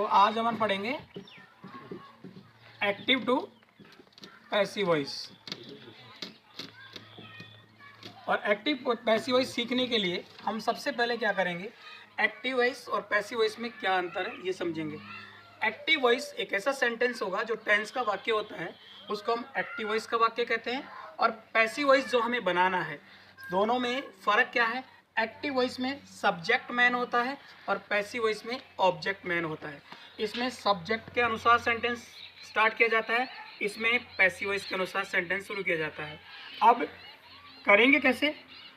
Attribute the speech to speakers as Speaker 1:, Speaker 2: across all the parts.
Speaker 1: आज हम पढ़ेंगे एक्टिव टू पैसिव वॉइस। और एक्टिव पैसिव वॉइस सीखने के लिए हम सबसे पहले क्या करेंगे, एक्टिव वॉइस और पैसिव वॉइस में क्या अंतर है ये समझेंगे। एक्टिव वॉइस एक ऐसा सेंटेंस होगा जो टेंस का वाक्य होता है, उसको हम एक्टिव वॉइस का वाक्य कहते हैं। और पैसिव वॉइस जो हमें बनाना है, दोनों में फ़र्क क्या है। एक्टिव वॉइस में सब्जेक्ट मैन होता है और पैसिव वॉइस में ऑब्जेक्ट मैन होता है। इसमें सब्जेक्ट के अनुसार सेंटेंस स्टार्ट किया जाता है, इसमें पैसिव वॉइस के अनुसार सेंटेंस शुरू किया जाता है। अब करेंगे कैसे,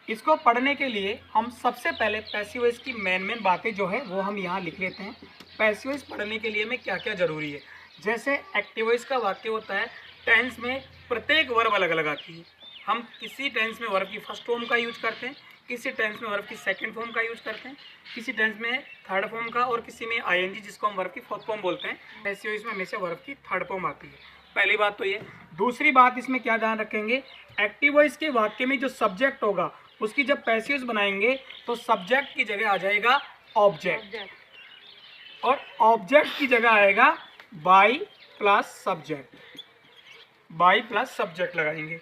Speaker 1: इसको पढ़ने के लिए हम सबसे पहले पैसिव वॉइस की मेन बातें जो है वो हम यहाँ लिख लेते हैं। पैसिव वॉइस पढ़ने के लिए में क्या क्या ज़रूरी है। जैसे एक्टिव वॉइस का वाक्य होता है, टेंस में प्रत्येक वर्ब अलग अलग आती है। हम किसी टेंस में वर्ब की फर्स्ट फॉर्म का यूज करते हैं, किसी टेंस में वर्ब की सेकंड फॉर्म का यूज करते हैं, किसी टेंस में थर्ड फॉर्म का, और किसी में आईएनजी जिसको हम वर्ब की फोर्थ फॉर्म बोलते हैं। पैसिव वॉइस में हमेशा वर्ब की थर्ड फॉर्म आती है। पहली बात तो ये। दूसरी बात इसमें क्या ध्यान रखेंगे, एक्टिव वॉइस के वाक्य में जो सब्जेक्ट होगा उसकी जब पैसिव वॉइस बनाएंगे तो सब्जेक्ट की जगह आ जाएगा ऑब्जेक्ट, और ऑब्जेक्ट की जगह आएगा by plus subject. By plus subject लगाएंगे।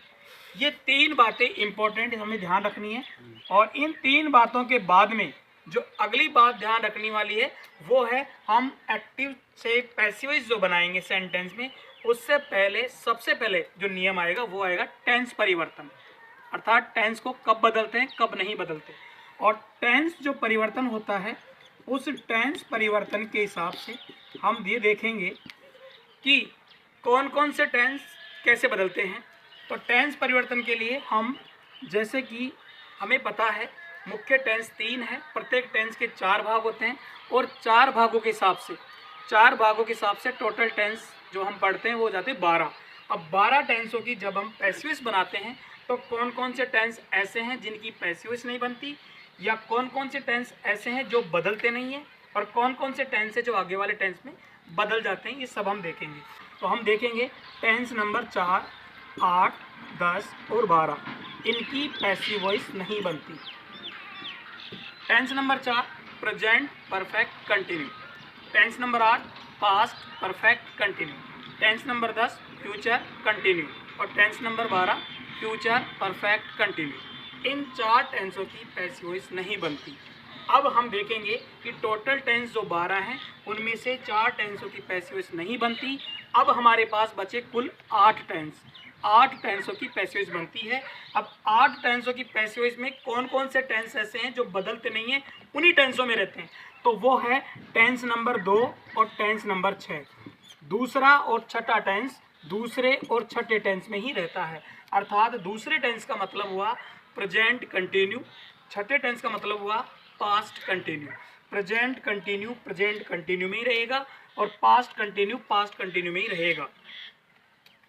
Speaker 1: ये तीन बातें इंपॉर्टेंट हमें ध्यान रखनी है। और इन तीन बातों के बाद में जो अगली बात ध्यान रखने वाली है वो है, हम एक्टिव से पैसिव वॉइस जो बनाएंगे सेंटेंस में, उससे पहले सबसे पहले जो नियम आएगा वो आएगा टेंस परिवर्तन। अर्थात टेंस को कब बदलते हैं कब नहीं बदलते। और टेंस जो परिवर्तन होता है उस टेंस परिवर्तन के हिसाब से हम ये देखेंगे कि कौन कौन से टेंस कैसे बदलते हैं। तो टेंस परिवर्तन के लिए हम, जैसे कि हमें पता है मुख्य टेंस 3 है, प्रत्येक टेंस के 4 भाग होते हैं, और 4 भागों के हिसाब से टोटल टेंस जो हम पढ़ते हैं वो हो जाते हैं 12। अब 12 टेंसों की जब हम पैसिव वॉइस बनाते हैं तो कौन कौन से टेंस ऐसे हैं जिनकी पैसिव वॉइस नहीं बनती, या कौन कौन से टेंस ऐसे हैं जो बदलते नहीं हैं, और कौन कौन से टेंस है जो आगे वाले टेंस में बदल जाते हैं, ये सब हम देखेंगे। तो हम देखेंगे टेंस नंबर 4, 8, 10 और 12, इनकी पैसिव वॉइस नहीं बनती। Tense number 4 present perfect continue, tense number 8 past perfect continue, tense number 10 future continue, और tense number 12 future perfect continue. इन 4 टेंसों की पैसिव वॉइस नहीं बनती। अब हम देखेंगे कि टोटल टेंस जो 12 हैं उनमें से 4 टेंसों की पैसिव वॉइस नहीं बनती। अब हमारे पास बचे कुल 8 टेंस। 8 टेंसों की पैसिव वॉइस बनती है। अब 8 टेंसों की पैसिव वॉइस में कौन कौन से टेंस ऐसे हैं जो बदलते नहीं हैं, उन्हीं टेंसों में रहते हैं। तो वो है टेंस नंबर 2 और टेंस नंबर 6। दूसरा और छठा टेंस दूसरे और छठे टेंस में ही रहता है। अर्थात दूसरे टेंस का मतलब हुआ प्रेजेंट कंटिन्यू, छठे टेंस का मतलब हुआ पास्ट कंटिन्यू। प्रेजेंट कंटिन्यू में ही रहेगा, और पास्ट कंटिन्यू में ही रहेगा।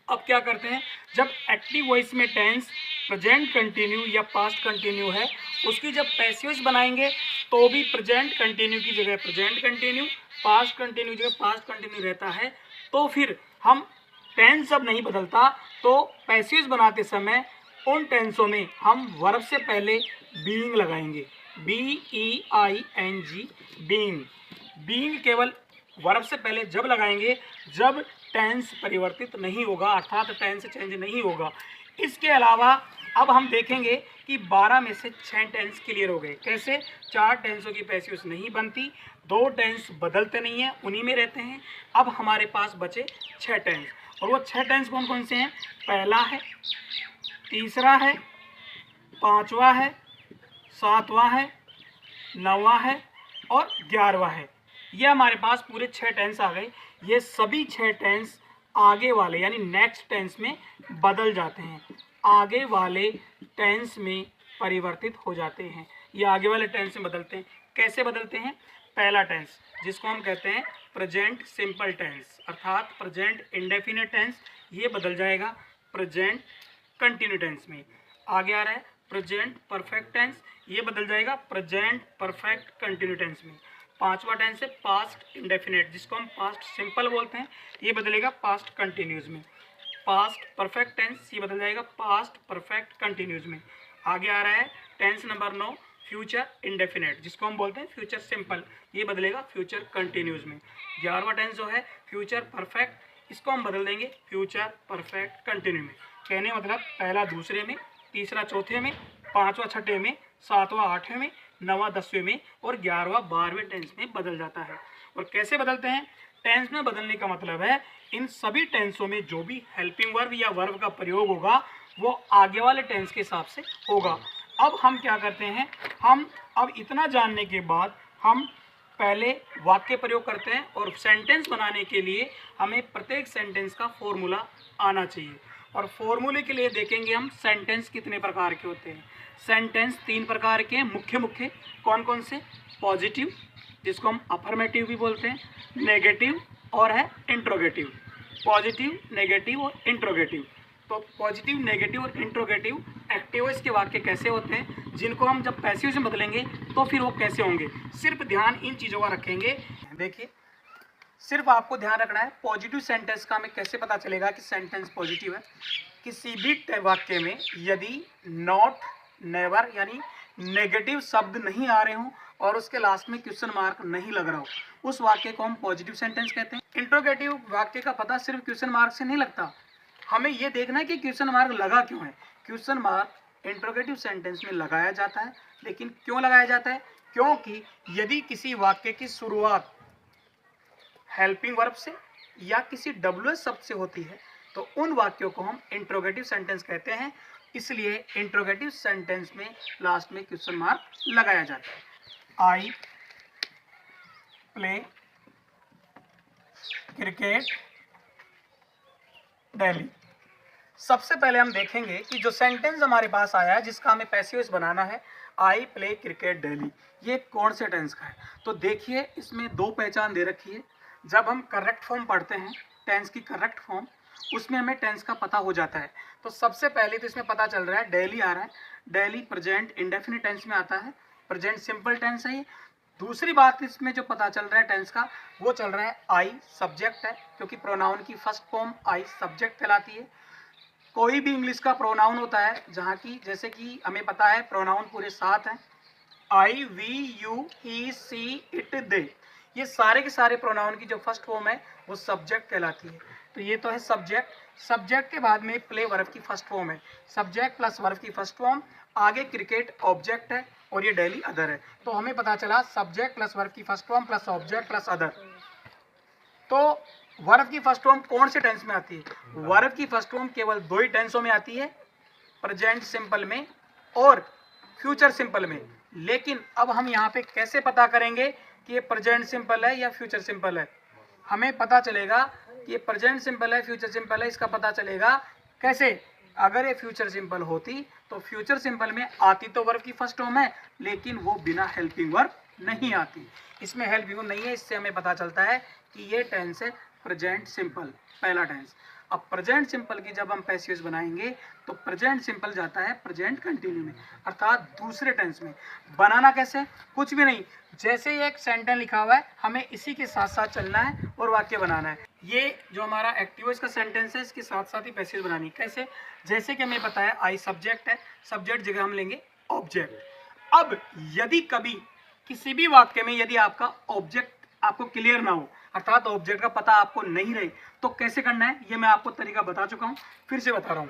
Speaker 1: अब क्या करते हैं, जब एक्टिव वॉइस में टेंस प्रेजेंट कंटिन्यू या पास्ट कंटिन्यू है, उसकी जब पैसिव वॉइस बनाएंगे तो भी प्रेजेंट कंटिन्यू की जगह प्रेजेंट कंटिन्यू, पास्ट कंटिन्यू की जगह पास्ट कंटिन्यू रहता है। तो फिर हम टेंस जब नहीं बदलता तो पैसिव वॉइस बनाते समय उन टेंसों में हम वर्ब से पहले बीइंग लगाएंगे, BEING, बीइंग। बीइंग केवल वर्ब से पहले जब लगाएंगे जब टेंस परिवर्तित नहीं होगा, अर्थात टेंस चेंज नहीं होगा। इसके अलावा अब हम देखेंगे कि 12 में से 6 टेंस क्लियर हो गए। कैसे, 4 टेंसों की पैसिव वॉइस नहीं बनती, 2 टेंस बदलते नहीं हैं, उन्हीं में रहते हैं। अब हमारे पास बचे 6 टेंस, और वो 6 टेंस कौन कौन से हैं, पहला है, तीसरा है, पांचवा है, सातवां है, 9वां है और 11वां है। ये हमारे पास पूरे 6 टेंस आ गए। ये सभी 6 टेंस आगे वाले यानी नेक्स्ट टेंस में बदल जाते हैं, आगे वाले टेंस में परिवर्तित हो जाते हैं। ये आगे वाले टेंस में बदलते हैं। कैसे बदलते हैं, पहला टेंस जिसको हम कहते हैं प्रेजेंट सिंपल टेंस, अर्थात प्रेजेंट इंडेफिनिट टेंस, ये बदल जाएगा प्रेजेंट कंटिन्यू टेंस में। आगे आ रहा है प्रेजेंट परफेक्ट टेंस, ये बदल जाएगा प्रेजेंट परफेक्ट कंटिन्यू टेंस में। पांचवा टेंस है पास्ट इंडेफिनिट, जिसको हम पास्ट सिंपल बोलते हैं, ये बदलेगा पास्ट कंटिन्यूज में। पास्ट परफेक्ट टेंस, ये बदल जाएगा पास्ट परफेक्ट कंटिन्यूज में। आगे आ रहा है टेंस नंबर 9 फ्यूचर इंडेफिनेट, जिसको हम बोलते हैं फ्यूचर सिंपल, ये बदलेगा फ्यूचर कंटिन्यूस में। 11वां टेंस जो है फ्यूचर परफेक्ट, इसको हम बदल देंगे फ्यूचर परफेक्ट कंटिन्यू में। कहने मतलब पहला दूसरे में, तीसरा चौथे में, पांचवा छठे में, सातवां आठवें में, नवा 10वें में और 11वां 12वें टेंस में बदल जाता है। और कैसे बदलते हैं? टेंस में बदलने का मतलब है इन सभी टेंसों में जो भी हेल्पिंग वर्ब या वर्ब का प्रयोग होगा वो आगे वाले टेंस के हिसाब से होगा। अब हम क्या करते हैं, हम अब इतना जानने के बाद हम पहले वाक्य प्रयोग करते हैं और सेंटेंस बनाने के लिए हमें प्रत्येक सेंटेंस का फॉर्मूला आना चाहिए। और फॉर्मूले के लिए देखेंगे हम सेंटेंस कितने प्रकार के होते हैं। सेंटेंस 3 प्रकार के हैं मुख्य मुख्य। कौन कौन से? पॉजिटिव, जिसको हम अफर्मेटिव भी बोलते हैं, नेगेटिव और है इंट्रोगेटिव। पॉजिटिव, नेगेटिव और इंट्रोगेटिव। तो पॉजिटिव, नेगेटिव और इंट्रोगेटिव एक्टिव वॉइस के वाक्य कैसे होते हैं, जिनको हम जब पैसिव में बदलेंगे तो फिर वो कैसे होंगे, सिर्फ ध्यान इन चीज़ों का रखेंगे। देखिए, सिर्फ आपको ध्यान रखना है पॉजिटिव सेंटेंस का हमें कैसे पता चलेगा कि सेंटेंस पॉजिटिव है। किसी भी वाक्य में यदि नॉट, नेवर यानी नेगेटिव शब्द नहीं आ रहे हों और उसके लास्ट में क्वेश्चन मार्क नहीं लग रहा हो, उस वाक्य को हम पॉजिटिव सेंटेंस कहते हैं। इंट्रोगेटिव वाक्य का पता सिर्फ क्वेश्चन मार्क से नहीं लगता, हमें ये देखना है कि क्वेश्चन मार्क लगा क्यों है। क्वेश्चन मार्क इंट्रोगेटिव सेंटेंस में लगाया जाता है, लेकिन क्यों लगाया जाता है? क्योंकि यदि किसी वाक्य की शुरुआत हेल्पिंग वर्ब से या किसी WH शब्द से होती है तो उन वाक्यों को हम इंट्रोगेटिव सेंटेंस कहते हैं। इसलिए इंट्रोगेटिव सेंटेंस में लास्ट में क्वेश्चन मार्क लगाया जाता है। I play cricket daily. सबसे पहले हम देखेंगे कि जो सेंटेंस हमारे पास आया है जिसका हमें पैसिव वॉइस बनाना है, आई प्ले क्रिकेट डेली, ये कौन से टेंस का है? तो देखिए, इसमें 2 पहचान दे रखी है। जब हम करेक्ट फॉर्म पढ़ते हैं, टेंस की करेक्ट फॉर्म, उसमें हमें टेंस का पता हो जाता है। तो सबसे पहले तो इसमें पता चल रहा है डेली आ रहा है, डेली प्रेजेंट इंडेफिनिट टेंस में आता है, प्रेजेंट सिंपल टेंस है ये। दूसरी बात इसमें जो पता चल रहा है टेंस का, वो चल रहा है आई सब्जेक्ट है, क्योंकि प्रोनाउन की फर्स्ट फॉर्म आई सब्जेक्ट कहलाती है। कोई भी इंग्लिश का प्रोनाउन होता है जहाँ की, जैसे कि हमें पता है प्रोनाउन पूरे 7 हैं, I, we, you, he, she, it, they, ये सारे के सारे प्रोनाउन की जो फर्स्ट फॉर्म है वो सब्जेक्ट कहलाती है। तो ये तो है सब्जेक्ट। सब्जेक्ट के बाद में प्ले वर्ब की फर्स्ट फॉर्म है, सब्जेक्ट प्लस वर्ब की फर्स्ट फॉर्म, आगे क्रिकेट ऑब्जेक्ट है और ये डेली अदर है। तो हमें पता चला सब्जेक्ट प्लस वर्ब की first form plus object plus other. तो वर्ब की फर्स्ट फॉर्म कौन से टेंस में आती है? वर्ब की फर्स्ट फॉर्म केवल 2 ही टेंसों में आती है, प्रेजेंट सिंपल में और फ्यूचर सिंपल में। लेकिन अब हम यहाँ पे कैसे पता करेंगे कि ये प्रेजेंट सिंपल है या फ्यूचर सिंपल है? हमें पता चलेगा कि ये प्रेजेंट सिंपल है फ्यूचर सिंपल है, इसका पता चलेगा कैसे? अगर ये फ्यूचर सिंपल होती तो फ्यूचर सिंपल में आती तो वर्ब की फर्स्ट फॉर्म है, लेकिन वो बिना हेल्पिंग वर्ब नहीं आती, इसमें हेल्पिंग वर्ब नहीं है। इससे हमें पता चलता है कि ये टेंस है प्रेजेंट सिंपल, पहला टेंस। अब प्रेजेंट सिंपल की जब हम पैसिव बनाएंगे तो प्रेजेंट सिंपल जाता है प्रेजेंट कंटिन्यू में, अर्थात दूसरे टेंस में। बनाना कैसे? कुछ भी नहीं, जैसे ही एक सेंटेंस लिखा हुआ है हमें इसी के साथ साथ चलना है और वाक्य बनाना है। ये जो हमारा एक्टिव वॉइस का सेंटेंस है इसके साथ साथ ही पैसिव बनानी है। कैसे? जैसे कि हमें पता है आई सब्जेक्ट है, सब्जेक्ट जगह हम लेंगे ऑब्जेक्ट। अब यदि कभी किसी भी वाक्य में यदि आपका ऑब्जेक्ट आपको क्लियर ना हो, अर्थात ऑब्जेक्ट का पता आपको नहीं रहे, तो कैसे करना है ये मैं आपको तरीका बता चुका हूं, फिर से बता रहा हूं।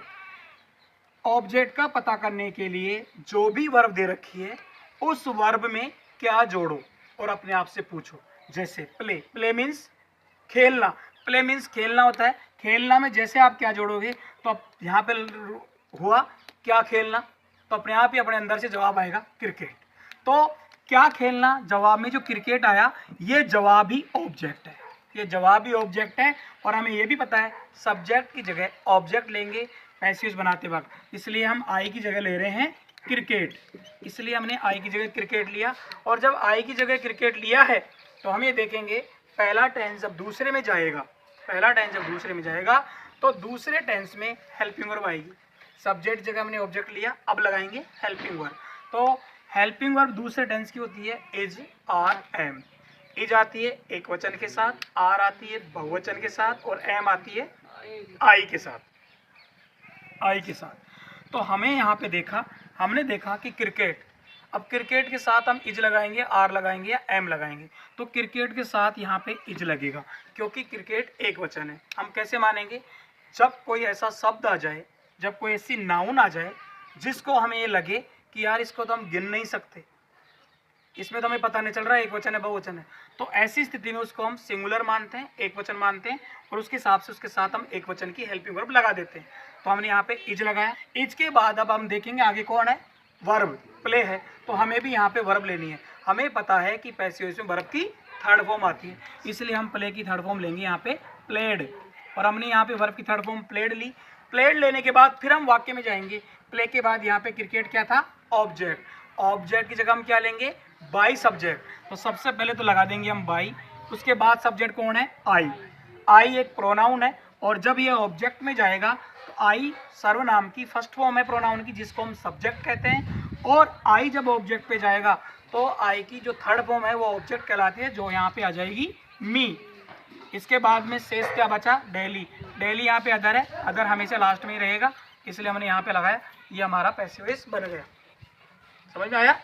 Speaker 1: ऑब्जेक्ट का पता करने के लिए जो भी वर्ब दे रखी है उस वर्ब में क्या जोड़ो और अपने आप से पूछो। जैसे प्ले, प्ले मीन्स खेलना, प्ले मीन्स खेलना होता है। खेलना में जैसे आप क्या जोड़ोगे तो अब यहाँ पे हुआ क्या खेलना, तो अपने आप ही अपने अंदर से जवाब आएगा क्रिकेट। तो क्या खेलना, जवाब में जो क्रिकेट आया ये जवाब ही ऑब्जेक्ट है, ये जवाब ही ऑब्जेक्ट है। और हमें ये भी पता है सब्जेक्ट की जगह ऑब्जेक्ट लेंगे पैसिव बनाते वक्त, इसलिए हम आई की जगह ले रहे हैं क्रिकेट, इसलिए हमने आई की जगह क्रिकेट लिया। और जब आई की जगह क्रिकेट लिया है तो हम ये देखेंगे पहला टेंस जब दूसरे में जाएगा, पहला टेंस जब दूसरे में जाएगा तो दूसरे टेंस में हेल्पिंग वर्ब आएगी। सब्जेक्ट जगह हमने ऑब्जेक्ट लिया, अब लगाएंगे हेल्पिंग वर्ब। तो हेल्पिंग वर्ब दूसरे टेंस की होती है इज, आर, एम। इज आती है एक वचन के साथ, आर आती है बहुवचन के साथ और एम आती है आई के साथ, आई के साथ। तो हमें यहाँ पे देखा, हमने देखा कि क्रिकेट, अब क्रिकेट के साथ हम इज लगाएंगे, आर लगाएंगे या एम लगाएंगे। तो क्रिकेट के साथ यहाँ पे इज लगेगा क्योंकि क्रिकेट एक वचन है। हम कैसे मानेंगे, जब कोई ऐसा शब्द आ जाए, जब कोई ऐसी नाउन आ जाए जिसको हमें ये लगे कि यार इसको तो हम गिन नहीं सकते, इसमें तो हमें पता नहीं चल रहा है एक वचन है बहुवचन है, तो ऐसी स्थिति में उसको हम सिंगुलर मानते हैं, एक वचन मानते हैं, और उसके हिसाब से उसके साथ हम एक वचन की हेल्पिंग वर्ब लगा देते हैं। तो हमने यहाँ पे इज लगाया। इज के बाद अब हम देखेंगे आगे कौन है, वर्ब, प्ले है। तो हमें भी यहाँ पे वर्ब लेनी है। हमें पता है कि पैसिव वॉइस में वर्ब की थर्ड फॉर्म आती है, इसलिए हम प्ले की थर्ड फॉर्म लेंगे यहाँ पे प्लेड। और हमने यहाँ पे वर्ब की थर्ड फॉर्म प्लेड ली। प्लेड लेने के बाद फिर हम वाक्य में जाएंगे। प्ले के बाद यहाँ पे क्रिकेट क्या था, ऑब्जेक्ट। ऑब्जेक्ट की जगह हम क्या लेंगे, बाई सब्जेक्ट। तो सबसे पहले तो लगा देंगे हम बाई, उसके बाद सब्जेक्ट कौन है, आई। आई एक प्रोनाउन है और जब ये ऑब्जेक्ट में जाएगा तो आई सर्वनाम की फर्स्ट फॉर्म है प्रोनाउन की, जिसको हम सब्जेक्ट कहते हैं। और आई जब ऑब्जेक्ट पे जाएगा तो आई की जो थर्ड फॉर्म है वो ऑब्जेक्ट कहलाती है, जो यहाँ पे आ जाएगी मी। इसके बाद में शेष क्या बचा, डेली। डेली यहाँ पे अदर है, अदर हमेशा लास्ट में ही रहेगा, इसलिए हमने यहाँ पे लगाया। ये हमारा पैसिव वॉइस बन गया। समझ में आया।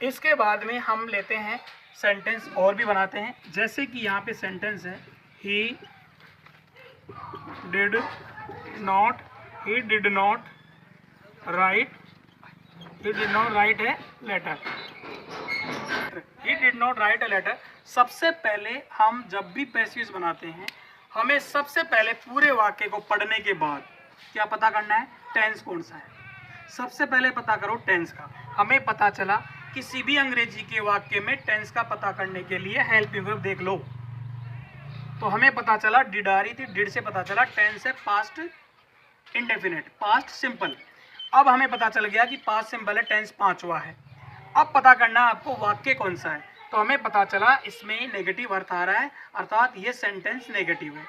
Speaker 1: इसके बाद में हम लेते हैं सेंटेंस और भी बनाते हैं। जैसे कि यहाँ पे सेंटेंस है, he did not right, he did not write a letter, he did not write a letter। सबसे पहले हम जब भी पैसिव वॉइस बनाते हैं, हमें सबसे पहले पूरे वाक्य को पढ़ने के बाद क्या पता करना है, टेंस कौन सा है। सबसे पहले पता करो टेंस का। हमें पता चला किसी भी अंग्रेजी के वाक्य में टेंस का पता करने के लिए हेल्पिंग वर्ब देख लो। तो हमें पता चला डिड आ रही थी, डिड से पता चला टेंस है पास्ट इंडेफिनिट, पास्ट सिंपल। अब हमें पता चल गया कि पास्ट सिंपल है, टेंस पांचवा है। अब पता करना है आपको वाक्य कौन सा है। तो हमें पता चला इसमें नेगेटिव अर्थ आ रहा है, अर्थात ये सेंटेंस नेगेटिव है।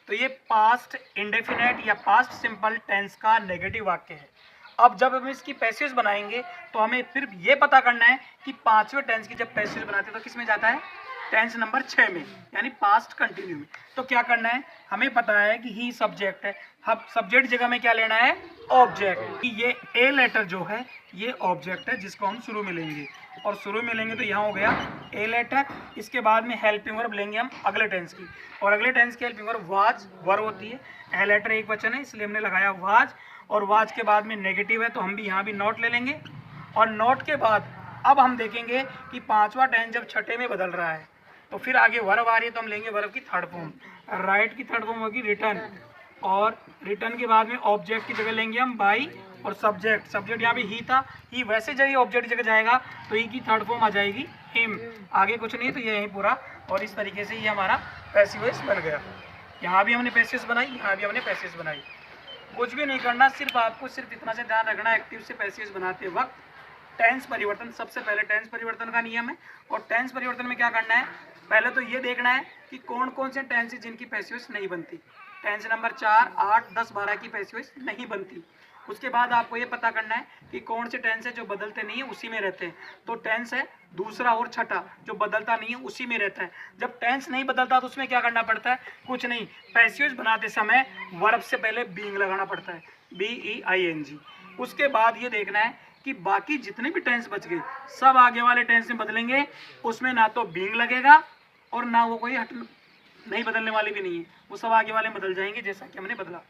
Speaker 1: तो ये पास्ट इंडेफिनिट या पास्ट सिंपल टेंस का नेगेटिव वाक्य है। अब जब हम इसकी पैसेज बनाएंगे तो हमें फिर ये पता करना है कि पांचवें टेंस की जब पैसेज बनाते हैं तो किस में जाता है, टेंस नंबर 6 में, यानी पास्ट कंटिन्यू में। तो क्या करना है, हमें पता है कि ही सब्जेक्ट है, हम सब्जेक्ट जगह में क्या लेना है, ऑब्जेक्ट। ये ए लेटर जो है ये ऑब्जेक्ट है जिसको हम शुरू में लेंगे, और शुरू में लेंगे तो यहाँ हो गया ए लेटर। इसके बाद में हेल्पिंग वर्ब लेंगे हम अगले टेंस की, और अगले टेंस की हेल्पिंग वर्ब वाज वर्ब होती है। ए लेटर एक वचन है इसलिए हमने लगाया वाज, और वाज के बाद में नेगेटिव है तो हम भी यहाँ भी नॉट ले लेंगे। और नॉट के बाद अब हम देखेंगे कि पांचवा टेंस जब छठे में बदल रहा है तो फिर आगे वर्ब आ रही है तो हम लेंगे वर्ब की थर्ड फॉर्म। राइट की थर्ड फॉर्म होगी रिटर्न, और रिटर्न के बाद में ऑब्जेक्ट की जगह लेंगे हम बाई, और सब्जेक्ट, सब्जेक्ट यहाँ पे ही था, ही वैसे जब ऑब्जेक्ट की जगह जाएगा तो ही की थर्ड फॉर्म आ जाएगी हिम। आगे कुछ नहीं तो ये यही पूरा, और इस तरीके से ये हमारा पैसिव वॉइस बन गया। यहाँ भी हमने पैसिव बनाई, यहाँ भी हमने पैसिव बनाई। कुछ भी नहीं करना, सिर्फ आपको सिर्फ इतना से ध्यान रखना, एक्टिव से पैसिव बनाते वक्त टेंस परिवर्तन, सबसे पहले टेंस परिवर्तन का नियम है। और टेंस परिवर्तन में क्या करना है, पहले तो ये देखना है कि कौन कौन से टेंस जिनकी पैसिव वॉइस नहीं बनती। टेंस नंबर 4, 8, 10, 12 की पैसिव वॉइस नहीं बनती। उसके बाद आपको ये पता करना है कि कौन से टेंस है जो बदलते नहीं है, उसी में रहते हैं। तो टेंस है दूसरा और छठा जो बदलता नहीं है, उसी में रहता है। जब टेंस नहीं बदलता तो उसमें क्या करना पड़ता है, कुछ नहीं, पैसिव वॉइस बनाते समय वर्ब से पहले बीइंग लगाना पड़ता है, BEING। उसके बाद ये देखना है कि बाकी जितने भी टेंस बच गए सब आगे वाले टेंस में बदलेंगे, उसमें ना तो बीइंग लगेगा और ना वो कोई नहीं बदलने वाले भी नहीं है, वो सब आगे वाले बदल जाएंगे जैसा कि हमने बदला।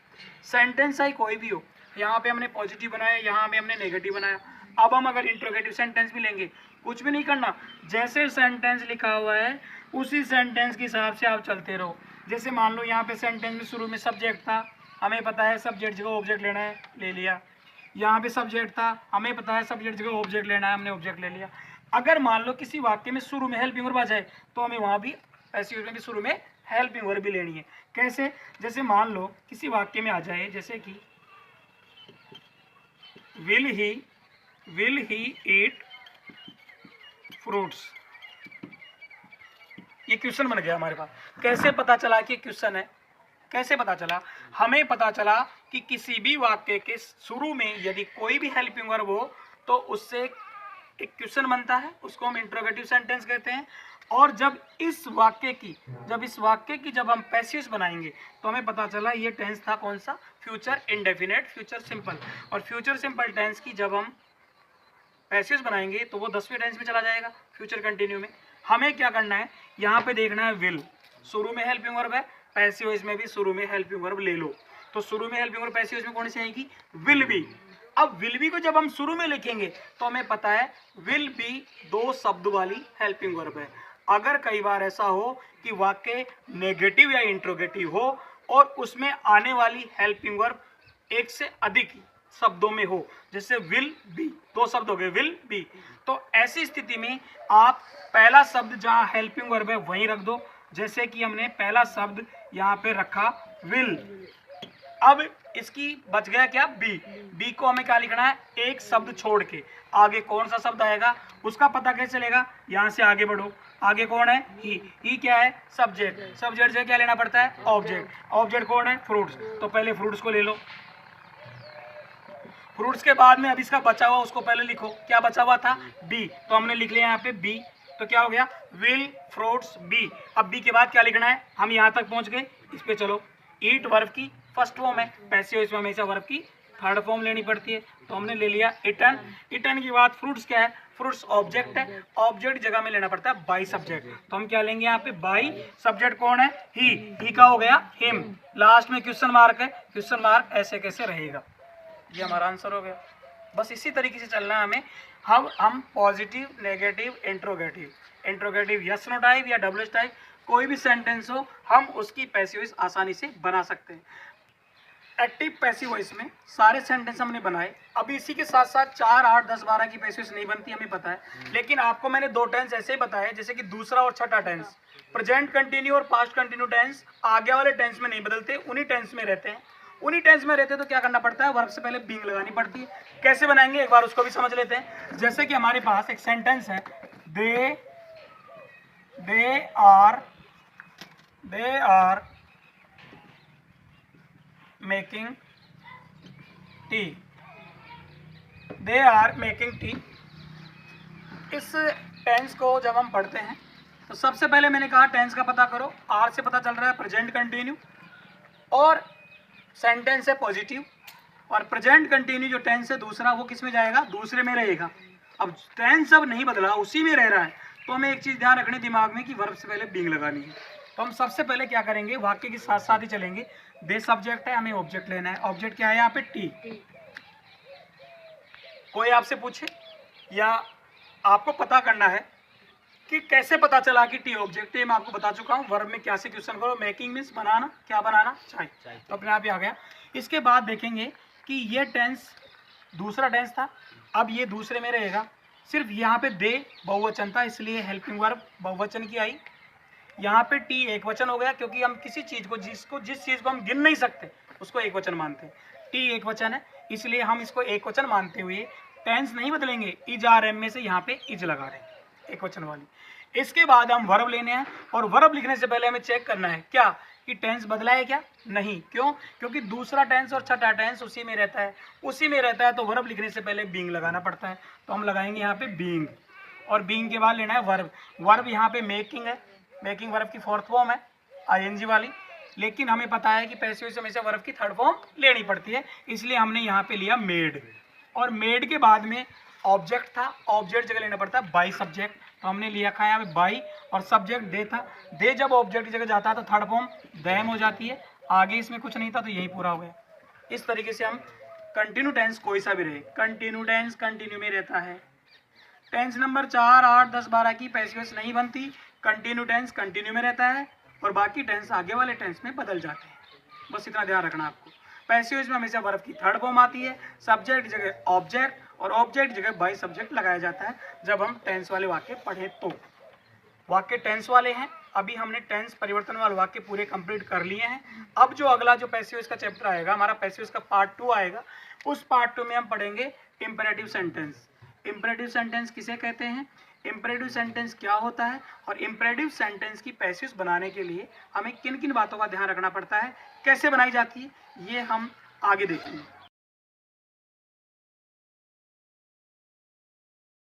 Speaker 1: सेंटेंस चाहे कोई भी हो, यहाँ पे हमने पॉजिटिव बनाया, यहाँ पे हमने नेगेटिव बनाया। अब हम अगर इंट्रोगेटिव सेंटेंस भी लेंगे, कुछ भी नहीं करना, जैसे सेंटेंस लिखा हुआ है उसी सेंटेंस के हिसाब से आप चलते रहो। जैसे मान लो यहाँ पे सेंटेंस में शुरू में सब्जेक्ट था, हमें पता है सब्जेक्ट जगह ऑब्जेक्ट लेना है, ले लिया। यहाँ पे सब्जेक्ट था, हमें पता है सब्जेक्ट जगह ऑब्जेक्ट लेना है, हमने ऑब्जेक्ट ले लिया। अगर मान लो किसी वाक्य में शुरू में हेल्पिंग वर्ब आ जाए तो हमें वहाँ भी पैसिव में भी शुरू में हेल्पिंग वर्ब भी लेनी है। कैसे, जैसे मान लो किसी वाक्य में आ जाए जैसे कि विल ही ईट फ्रूट्स, ये क्वेश्चन बन गया हमारे पास। कैसे पता चला कि क्वेश्चन है, कैसे पता चला, हमें पता चला कि किसी भी वाक्य के शुरू में यदि कोई भी हेल्पिंग वर्ब हो तो उससे एक क्वेश्चन बनता है, उसको हम इंट्रोगेटिव सेंटेंस कहते हैं। और जब इस वाक्य की जब हम पैसिव बनाएंगे तो हमें पता चला ये टेंस था कौन सा, फ्यूचर इंडेफिनिट, फ्यूचर सिंपल। और फ्यूचर सिंपल टेंस की जब हम पैसिव बनाएंगे तो वो 10वें टेंस में चला जाएगा फ्यूचर कंटिन्यू में। हमें क्या करना है, यहाँ पे देखना है विल, शुरू में हेल्पिंग वर्ब है, पैसिव वॉइस में भी शुरू में हेल्पिंग वर्ब ले लो। तो शुरू में हेल्पिंग वर्ब पैसिव वॉइस में कौन सी आएगी, विल बी। अब विल बी को जब हम शुरू में लिखेंगे तो हमें पता है विल बी 2 शब्द वाली हेल्पिंग वर्ब है। अगर कई बार ऐसा हो कि वाक्य नेगेटिव या इंट्रोगेटिव हो और उसमें आने वाली हेल्पिंग वर्ब एक से अधिक शब्दों में हो, जैसे विल बी 2 शब्द हो गए विल बी, तो ऐसी स्थिति में आप पहला शब्द जहां हेल्पिंग वर्ब है वहीं रख दो। जैसे कि हमने पहला शब्द यहाँ पे रखा विल, अब इसकी बच गया क्या, बी। बी को हमें क्या लिखना है, एक शब्द छोड़ के आगे कौन सा शब्द आएगा उसका पता कैसे चलेगा, यहाँ से आगे बढ़ो, आगे कौन है, ही क्या है, सब्जेक्ट। सब्जेक्ट से क्या लेना पड़ता है, ऑब्जेक्ट। ऑब्जेक्ट कौन है, फ्रूट्स, तो पहले फ्रूट्स को ले लो। फ्रूट्स के बाद में अब इसका बचा हुआ उसको पहले लिखो, क्या बचा हुआ था, बी, तो हमने लिख लिया यहाँ पे बी, तो क्या हो गया, विल फ्रूट्स बी। अब बी के बाद क्या लिखना है, हम यहाँ तक पहुँच गए, इस पे चलो। ईट वर्ब की फर्स्ट फॉर्म है, पैसिव वॉइस में हमेशा वर्ब की थर्ड फॉर्म लेनी पड़ती है, तो हमने ले लिया इटन। इटन के बाद फ्रूट्स क्या है, फ्रूट्स ऑब्जेक्ट है, ऑब्जेक्ट जगह में लेना पड़ता है बाई सब्जेक्ट, तो हम क्या लेंगे यहाँ पे बाई सब्जेक्ट कौन है, ही का हो गया हिम। लास्ट में क्वेश्चन मार्क है, क्वेश्चन मार्क ऐसे कैसे रहेगा, ये हमारा आंसर हो गया। बस इसी तरीके से चलना है हमें। हम positive, negative, interrogative yes no type या डब्ल्यू टाइप कोई भी सेंटेंस हो हम उसकी पैसिव वॉइस आसानी से बना सकते हैं। एक्टिव पैसिव वॉइस में सारे सेंटेंस हमने बनाए। अभी इसी के साथ साथ 4, 8, 10, 12 की पैसिव वॉइस नहीं बनती, हमें पता है, लेकिन आपको मैंने 2 टेंस ऐसे ही बताए जैसे कि दूसरा और छठा टेंस। प्रेजेंट कंटिन्यू और पास्ट कंटिन्यू टेंस आगे वाले टेंस में नहीं बदलते, उन्हीं टेंस में रहते हैं। उन्हीं टेंस में रहते तो क्या करना पड़ता है, वर्ब से पहले बीइंग लगानी पड़ती है। कैसे बनाएंगे एक बार उसको भी समझ लेते हैं। जैसे कि हमारे पास एक सेंटेंस है, they are making tea, they are making tea. इस टेंस को जब हम पढ़ते हैं तो सबसे पहले मैंने कहा टेंस का पता करो। आर से पता चल रहा है प्रेजेंट कंटिन्यू और सेंटेंस है पॉजिटिव, और प्रेजेंट कंटिन्यू जो टेंस है दूसरा वो किस में जाएगा, दूसरे में रहेगा। अब टेंस अब नहीं बदला, उसी में रह रहा है, तो हमें एक चीज़ ध्यान रखनी दिमाग में कि वर्ब से पहले बीइंग लगानी है। तो हम सबसे पहले क्या करेंगे, वाक्य के साथ साथ ही चलेंगे। दे सब्जेक्ट है, हमें ऑब्जेक्ट लेना है। ऑब्जेक्ट क्या है यहाँ पे, टी। कोई आपसे पूछे या आपको पता करना है कि कैसे पता चला कि टी ऑब्जेक्ट है, मैं आपको बता चुका हूँ। वर्ब में क्या से क्वेश्चन करो, मेकिंग मीन्स बनाना, क्या बनाना, चाय, तो अपने आप ही आ गया। इसके बाद देखेंगे कि ये टेंस दूसरा टेंस था, अब ये दूसरे में रहेगा। सिर्फ यहाँ पे दे बहुवचन था इसलिए हेल्पिंग वर्ब बहुवचन की आई। यहाँ पे टी एक वचन हो गया क्योंकि हम किसी चीज़ को जिस चीज़ को हम गिन नहीं सकते उसको एक वचन मानते हैं। टी एक वचन है इसलिए हम इसको एक वचन मानते हुए टेंस नहीं बदलेंगे, इज आर एम में से यहाँ पे इज लगा रहे हैं एक वचन वाली। इसके बाद हम वर्ब लेने हैं और वर्ब लिखने से पहले हमें चेक करना है क्या कि टेंस बदला है क्या, नहीं। क्यों, क्योंकि दूसरा टेंस और छठा टेंस उसी में रहता है, तो वर्ब लिखने से पहले बीइंग लगाना पड़ता है। तो हम लगाएंगे यहाँ पे बीइंग, और बीइंग के बाद लेना है वर्ब। वर्ब यहाँ पे मेकिंग है, मेकिंग वर्ब की फोर्थ फॉर्म है आईएनजी वाली, लेकिन हमें पता है कि पैसिव वॉइस हमेशा वर्ब की थर्ड फॉर्म लेनी पड़ती है, इसलिए हमने यहाँ पे लिया मेड। और मेड के बाद में ऑब्जेक्ट था, ऑब्जेक्ट जगह लेना पड़ता है बाई सब्जेक्ट, तो हमने लिया था यहाँ पे बाई, और सब्जेक्ट दे था। दे जब ऑब्जेक्ट की जगह जाता है तो थर्ड फॉर्म देम हो जाती है। आगे इसमें कुछ नहीं था तो यही पूरा हो गया। इस तरीके से हम कंटिन्यू टेंस कोई सा भी रहे, कंटिन्यू टेंस कंटिन्यू में रहता है। टेंस नंबर 4, 8, 10, 12 की पैसिव वॉइस नहीं बनती, कंटिन्यू टेंस कंटिन्यू में रहता है और बाकी टेंस आगे वाले टेंस में बदल जाते हैं। बस इतना ध्यान रखना आपको। पैसिव वॉइस में हमेशा वर्ब की थर्ड फॉर्म आती है, सब्जेक्ट जगह ऑब्जेक्ट और ऑब्जेक्ट जगह बाई सब्जेक्ट लगाया जाता है जब हम टेंस वाले वाक्य पढ़ें तो। वाक्य टेंस वाले हैं, अभी हमने टेंस परिवर्तन वाले वाक्य पूरे कंप्लीट कर लिए हैं। अब जो अगला जो पैसिव वॉइस का चैप्टर आएगा, हमारा पैसिव वॉइस का पार्ट 2 आएगा, उस पार्ट 2 में हम पढ़ेंगे इंपेरेटिव सेंटेंस। इंपेरेटिव सेंटेंस किसे कहते हैं, इंपेरेटिव सेंटेंस क्या होता है, और इंपेरेटिव सेंटेंस की पैसिव वॉइस बनाने के लिए हमें किन किन बातों का ध्यान रखना पड़ता है, कैसे बनाई जाती है, ये हम आगे देखेंगे।